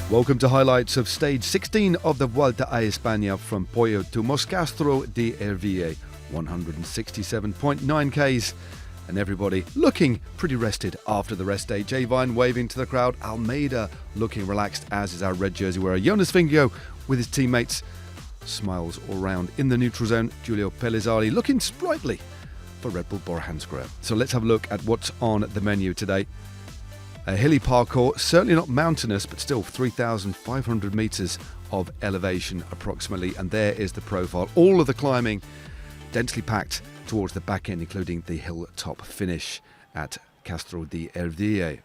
Welcome to highlights of stage 16 of the Vuelta A Espana from Pollo to Moscastro de Hervía, 167.9 Ks, and everybody looking pretty rested after the rest day. J Vine waving to the crowd, Almeida looking relaxed, as is our red jersey wearer Jonas Vingegaard with his teammates. Smiles all round in the neutral zone. Giulio Pellizzari looking sprightly for Red Bull Bora Hansgrohe. So let's have a look at what's on the menu today. A hilly parkour, certainly not mountainous, but still 3,500 metres of elevation approximately, and there is the profile. All of the climbing densely packed towards the back end, including the hilltop finish at Castro de Hervía.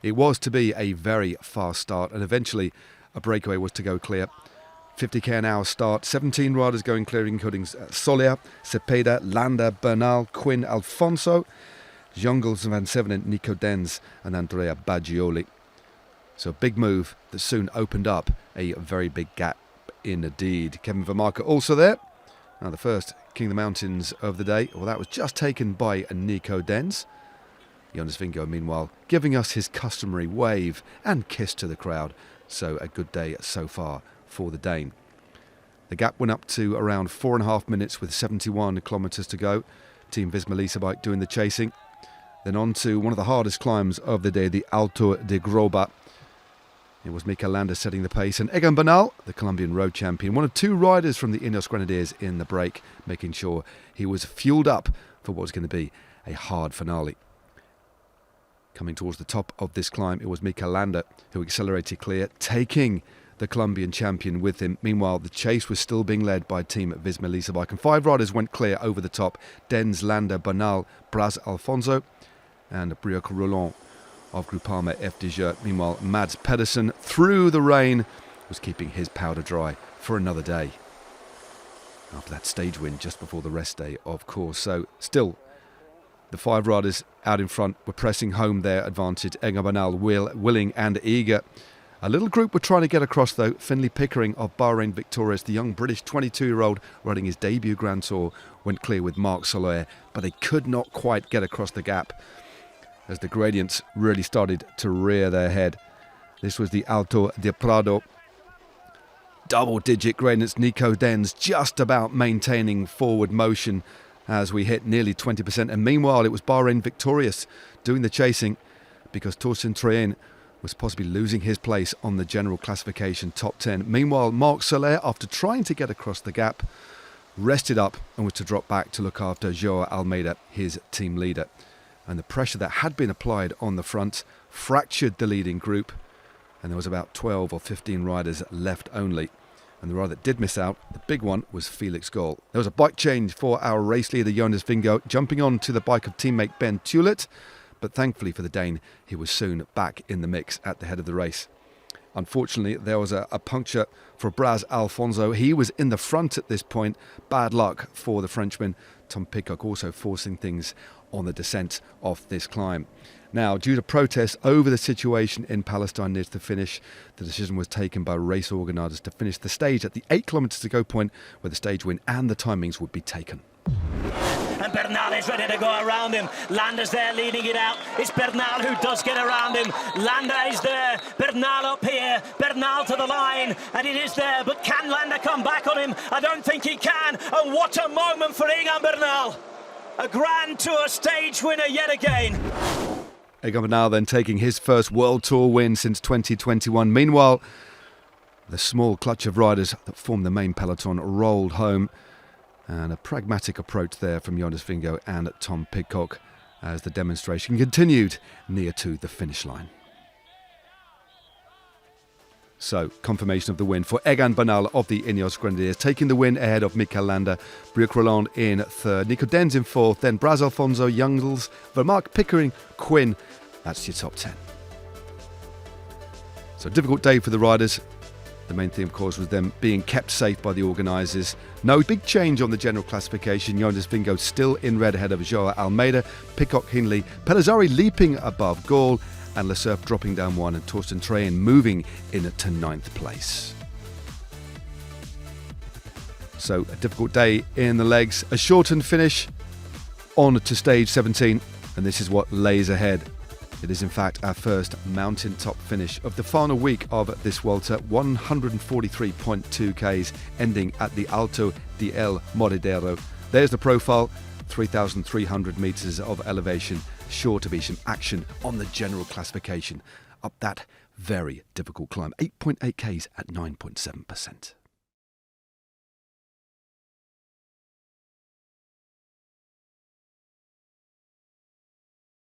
It was to be a very fast start, and eventually a breakaway was to go clear. 50k an hour start, 17 riders going clear, including Soler, Cepeda, Landa, Bernal, Quinn, Alfonso, Jongels van Sevenen, Nico Denz and Andrea Baggioli. So a big move that soon opened up a very big gap indeed. Kevin Vermaerke also there. Now the first King of the Mountains of the day. Well, that was just taken by Nico Denz. Jonas Vingegaard, meanwhile, giving us his customary wave and kiss to the crowd. So a good day so far for the Dane. The gap went up to around 4.5 minutes with 71 kilometres to go. Team Visma bike doing the chasing. Then on to one of the hardest climbs of the day, the Alto de Groa. It was Mikel Landa setting the pace, and Egan Bernal, the Colombian road champion, one of two riders from the Ineos Grenadiers in the break, making sure he was fueled up for what was going to be a hard finale. Coming towards the top of this climb, it was Mikel Landa who accelerated clear, taking the Colombian champion with him. Meanwhile, the chase was still being led by Team Visma bike, and 5 riders went clear over the top. Denz, Landa, Bernal, Braz Alfonso, and Briac Roland of Groupama FDJ. Meanwhile, Mads Pedersen, through the rain, was keeping his powder dry for another day. After that stage win just before the rest day, of course. So still, the 5 riders out in front were pressing home their advantage. Egan Bernal, willing and eager. A little group were trying to get across, though. Finlay Pickering of Bahrain Victorious, the young British 22-year-old riding his debut Grand Tour, went clear with Marc Soler, but they could not quite get across the gap as the gradients really started to rear their head. This was the Alto de Prado. Double-digit gradients. Nico Denz just about maintaining forward motion as we hit nearly 20%. And meanwhile, it was Bahrain Victorious doing the chasing, because Thorsten Trein was possibly losing his place on the general classification top 10. Meanwhile, Marc Soler, after trying to get across the gap, rested up and was to drop back to look after Joao Almeida, his team leader. And the pressure that had been applied on the front fractured the leading group, and there was about 12 or 15 riders left only. And the rider that did miss out, the big one, was Felix Gall. There was a bike change for our race leader Jonas Vingegaard, jumping on to the bike of teammate Ben Tulet, but thankfully for the Dane, he was soon back in the mix at the head of the race. Unfortunately, there was a puncture for Braz Alfonso. He was in the front at this point. Bad luck for the Frenchman. Tom Pidcock also forcing things on the descent off this climb. Now, due to protests over the situation in Palestine near to the finish, the decision was taken by race organisers to finish the stage at the 8 kilometres to go point, where the stage win and the timings would be taken. And Bernal is ready to go around him. Landa's there leading it out. It's Bernal who does get around him. Landa is there. Bernal up here. Bernal to the line. And it is there. But can Landa come back on him? I don't think he can. And what a moment for Egan Bernal. A Grand Tour stage winner yet again. Egan Bernal then taking his first World Tour win since 2021. Meanwhile, the small clutch of riders that formed the main peloton rolled home. And a pragmatic approach there from Jonas Vingegaard and Tom Pidcock as the demonstration continued near to the finish line. So, confirmation of the win for Egan Bernal of the Ineos Grenadiers, taking the win ahead of Mikel Landa, Briac Roland in third, Nico Denz in fourth, then Braz Alfonso, Jongels, Vermaerke, Pickering, Quinn. That's your top 10. So, difficult day for the riders. The main thing, of course, was them being kept safe by the organisers. No big change on the general classification. Jonas Vingegaard still in red ahead of Joao Almeida, Pidcock, Hindley, Pellizzari leaping above Gall, and Le Cerf dropping down 1, and Thorsten Trein moving in to 9th place. So a difficult day in the legs, a shortened finish on to stage 17, and this is what lays ahead. It is in fact our first mountaintop finish of the final week of this Vuelta, 143.2 Ks, ending at the Alto de El Moridero. There's the profile, 3,300 metres of elevation, sure to be some action on the general classification up that very difficult climb, 8.8 Ks at 9.7%.